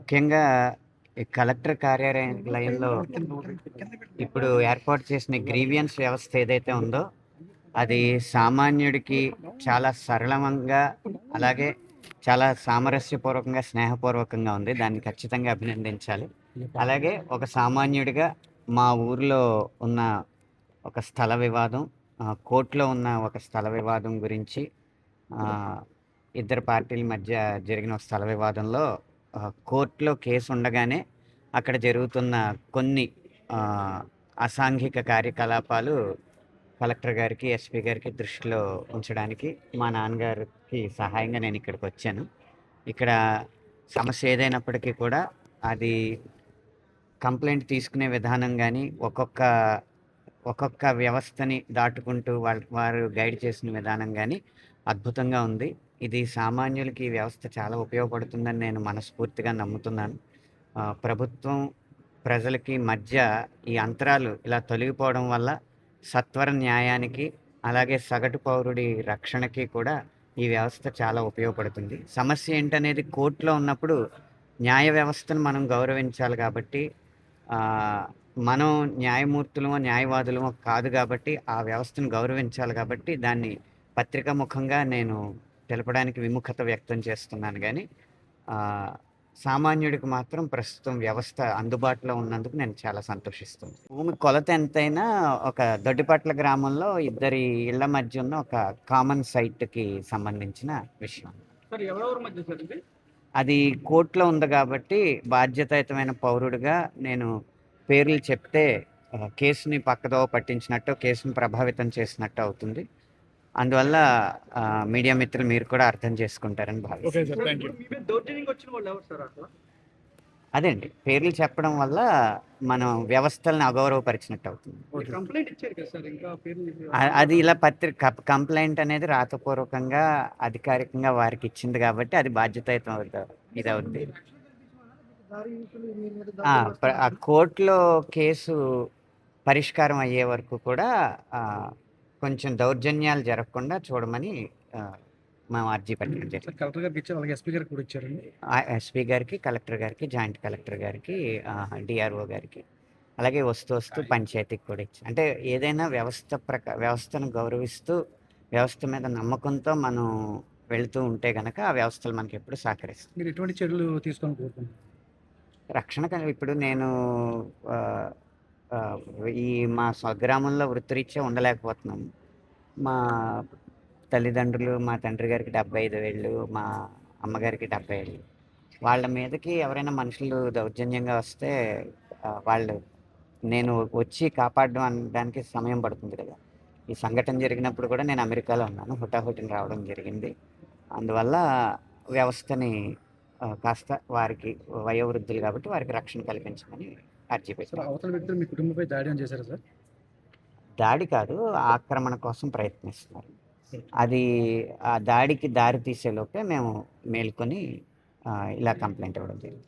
ముఖ్యంగా ఈ కలెక్టర్ కార్యాలయంలో ఇప్పుడు ఏర్పాటు చేసిన గ్రీవియన్స్ వ్యవస్థ ఏదైతే ఉందో అది సామాన్యుడికి చాలా సరళంగా, అలాగే చాలా సామరస్యపూర్వకంగా, స్నేహపూర్వకంగా ఉంది. దాన్ని ఖచ్చితంగా అభినందించాలి. అలాగే ఒక సామాన్యుడిగా మా ఊర్లో ఉన్న ఒక స్థల వివాదం, కోర్టులో ఉన్న ఒక స్థల వివాదం గురించి, ఇద్దరు పార్టీల మధ్య జరిగిన ఒక స్థల వివాదంలో కోర్టులో కేసు ఉండగానే అక్కడ జరుగుతున్న కొన్ని అసాంఘిక కార్యకలాపాలు కలెక్టర్ గారికి, ఎస్పీ గారికి దృష్టిలో ఉంచడానికి మా నాన్నగారికి సహాయంగా నేను ఇక్కడికి వచ్చాను. ఇక్కడ సమస్య ఏదైనప్పటికీ కూడా అది కంప్లైంట్ తీసుకునే విధానం కానీ, ఒక్కొక్క వ్యవస్థని దాటుకుంటూ వారు గైడ్ చేసిన విధానం కానీ అద్భుతంగా ఉంది. ఇది సామాన్యులకి ఈ వ్యవస్థ చాలా ఉపయోగపడుతుందని నేను మనస్ఫూర్తిగా నమ్ముతున్నాను. ప్రభుత్వం, ప్రజలకి మధ్య ఈ అంతరాలు ఇలా తొలగిపోవడం వల్ల సత్వర న్యాయానికి, అలాగే సగటు పౌరుడి రక్షణకి కూడా ఈ వ్యవస్థ చాలా ఉపయోగపడుతుంది. సమస్య ఏంటనేది కోర్టులో ఉన్నప్పుడు న్యాయ వ్యవస్థను మనం గౌరవించాలి కాబట్టి, మనం న్యాయమూర్తులమో, న్యాయవాదులమో కాదు కాబట్టి, ఆ వ్యవస్థను గౌరవించాలి కాబట్టి, దాన్ని పత్రికా ముఖంగా నేను తెలపడానికి విముఖత వ్యక్తం చేస్తున్నాను గానీ, సామాన్యుడికి మాత్రం ప్రస్తుతం వ్యవస్థ అందుబాటులో ఉన్నందుకు నేను చాలా సంతోషిస్తున్నాను. భూమి కొలత ఎంతైనా ఒక దొడ్డిపట్ల గ్రామంలో ఇద్దరి ఇళ్ల మధ్య ఉన్న ఒక కామన్ సైట్‌కి సంబంధించిన విషయం. సార్ ఎవరెవరి మధ్య సార్ ఇది? అది కోర్టులో ఉంది కాబట్టి బాధ్యతాయుతమైన పౌరుడిగా నేను పేర్లు చెప్తే కేసుని పక్కదోవ పట్టించినట్టు, కేసుని ప్రభావితం చేసినట్టు అవుతుంది. అందువల్ల మీడియా మిత్రులు మీరు కూడా అర్థం చేసుకుంటారని భావిస్తున్నాను. సార్, ఇప్పుడు మీ మీద దౌర్జన్యంగా వచ్చిన వాళ్ళు ఎవరు సార్ అసలు? అదేండి, పేర్లు చెప్పడం వల్ల మనం వ్యవస్థల్ని అగౌరవపరిచినట్టు అవుతుంది. కంప్లైంట్ ఇచ్చారు కదా సార్, ఇంకా పేర్లు అది ఇలా కంప్లైంట్ అనేది రాతపూర్వకంగా, అధికారికంగా వారికి ఇచ్చింది కాబట్టి అది బాధ్యతాయుతం ఇది అవుద్ది. ఆ కోర్టులో కేసు పరిష్కారం అయ్యే వరకు కూడా కొంచెం దౌర్జన్యాలు జరగకుండా చూడమని మేము అర్జీ పెట్టడం జరిగింది. కలెక్టర్ గారికి ఇచ్చారు, అలాగే ఎస్పీ గారికి కూడా ఇచ్చారండి. ఎస్పీ గారికి, కలెక్టర్ గారికి, జాయింట్ కలెక్టర్ గారికి, డిఆర్ఓ గారికి, అలాగే వస్తూ పంచాయతీకి కూడా ఇచ్చాం. అంటే ఏదైనా వ్యవస్థను గౌరవిస్తూ, వ్యవస్థ మీద నమ్మకంతో మనం వెళుతూ ఉంటే గనక ఆ వ్యవస్థలు మనకి ఎప్పుడు సహకరిస్తాయి. మీరు ఎటువంటి చర్యలు తీసుకొని కోరుకుంటున్నారు? రక్షణ ఇప్పుడు నేను ఈ మా స్వగ్రామంలో వృత్తిరీత్యా ఉండలేకపోతున్నాను. మా తల్లిదండ్రులు, మా తండ్రి గారికి 75 ఏళ్ళు, మా అమ్మగారికి 70 ఏళ్ళు. వాళ్ళ మీదకి ఎవరైనా మనుషులు దౌర్జన్యంగా వస్తే నేను వచ్చి కాపాడడం అనడానికి సమయం పడుతుంది కదా. ఈ సంఘటన జరిగినప్పుడు కూడా నేను అమెరికాలో ఉన్నాను. హుటాహుటిన రావడం జరిగింది. అందువల్ల వ్యవస్థని కాస్త వారికి వయోవృద్ధులు కాబట్టి వారికి రక్షణ కల్పించమని అర్జీ పెట్టారు. అవతల వ్యక్తులు మీ కుటుంబంపై దాడి చేశారు సార్? దాడి కాదు, ఆక్రమణ కోసం ప్రయత్నిస్తున్నారు. అది ఆ దాడికి దారి తీసే లోపే మేము మేల్కొని ఇలా కంప్లైంట్ ఇవ్వడం జరిగింది.